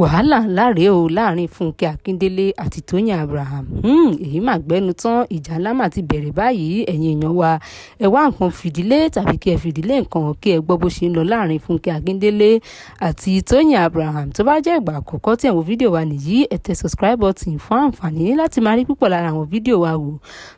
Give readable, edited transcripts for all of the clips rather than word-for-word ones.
wàhálà ńlá rèé o láàrin Fúnkẹ́ Akíndélé àti Tóyìn Abraham. Èyí mà gbẹnu tán, ìjà ńlá mà ti bẹ̀rẹ̀ báyìí. Ẹ̀yin èèyàn wa, ẹ wá nǹkan fìdílé tàbí kí ẹ fìdílé nǹkan kí ẹ gbọ́ bó ṣe ń lọ láàrin Fúnkẹ́ Akíndélé àti Tóyìn Abraham. Tó bá jẹ́ ìgbà àkọ́kọ́ tí ẹ wo fídíò wa nìyí, ẹ tẹ subscribe button fún àǹfààní láti máa rí púpọ̀ lára àwọn fídíò wa wò.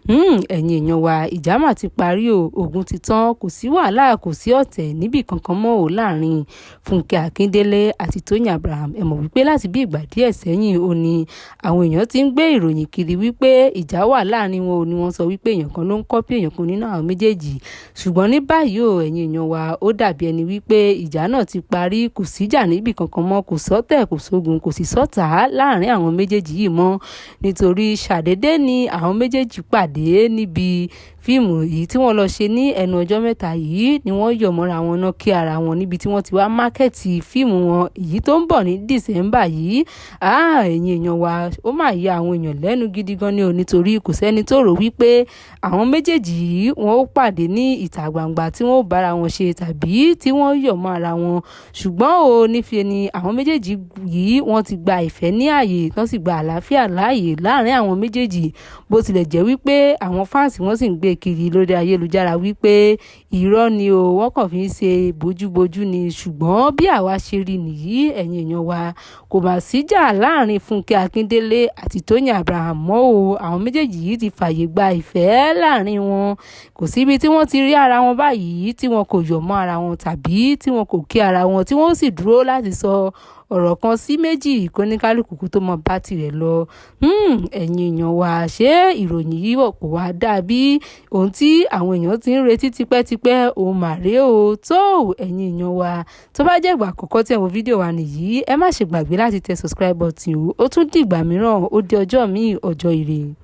Ẹ̀yin èèyàn wa, ìjà mà ti parí o, ogun ti tán, kò sí wàhálà, kò sí ọ̀tẹ̀ níbì kankan mọ́ o láàrin Fúnkẹ́ Akíndélé àti Tóyìn Abraham. Ẹ mọ̀ wípé láti bí ìgbà díẹ̀ sẹ́yìn ó ní àwọn èèyàn ti ń gbé ìròyìn kiri wípé ìjà wà láàrin wọn ò ní wọ́n sọ wípé èèyàn kan ló ń kọ́pì èèyàn kan nínú àwọn méjèèjì. Ṣùgbọ́n ní báyìí o, ẹ̀yin èèyàn wa, ó dàbí ẹni wípé ìjà náà ti parí, kò síjà níbì kankan mọ́, kò sọ́tẹ̀, kò sógun, kò sì sọ́tà láàrin àwọn méjèèjì yìí mọ́, nítorí ṣàdédé ni àwọn méjèèjì pàdé níbi fíìmù yìí tí wọ́n lọ ṣe ní ẹnu ọjọ́ mẹ́ta yìí ni wọ́n yọ̀ mọ́ra wọn náà kí ara wọn níbi tí wọ́n ti wá mákẹ́ẹ̀tì fíìmù wọn èyí tó ń bọ̀ ní December yìí. Ẹ̀yin èèyàn wa, ó mà yà àwọn èèyàn lẹ́nu gidi gan ni o, nítorí kò sẹ́ni tó rò wípé àwọn méjèèjì yìí wọ́n ó pàdé ní ìta gbangba tí wọ́n ó bára wọn ṣe tàbí tí wọ́n yọ̀ mọ́ ara wọn. Ṣùgbọ́n o, nífẹ̀ẹ́ ni àwọn méjèèjì yìí wọ́n ti gba ìfẹ́ ní ààyè, wọ́n sì gba àlàáfíà láàyè láàrin àwọn méjèèjì, bó tilẹ̀ jẹ́ wípé àwọn fáǹsì wọ́n sì ń gbé kiri lórí ayélujára wípé irọ́ ni o, wọ́n kàn fi ń ṣe bójúbójú ni. Ṣùgbọ́n bí àwa ṣe rí nìyí, ẹ̀yin èèyàn wa, kò mà síjà láàrin Fúnkẹ́ Akíndélé àti Tóyìn Abraham mọ́ o. Àwọn méjèèjì yìí ti fàyè gba ìfẹ́ láàrin wọn, kò síbi tí wọ́n ti rí ara wọn báyìí tí wọn kò yọ̀ mọ́ ara wọn tàbí tí wọn kò kí ara wọn, tí wọ́n sì dúró láti sọ ọ̀rọ̀ kan sí méjì kó ní kálukú tó mọ bá tirẹ̀ lọ. Ẹ̀yin èèyàn wa, ṣé ìròyìn yìí kò wá dàbí ohun tí àwọn èèyàn ti ń retí tipẹ́tipẹ́? Òun màrè o tó. Ẹ̀yin èèyàn wa, tó bá jẹ́ ìgbà àkọ́kọ́ tí ẹ wo fídíò wa nìyí, ẹ má ṣe gbàgbé láti tẹ subscribe button o. Ó tún dìgbà mìíràn, ó di ọjọ́ míì, ọjọ́ ire.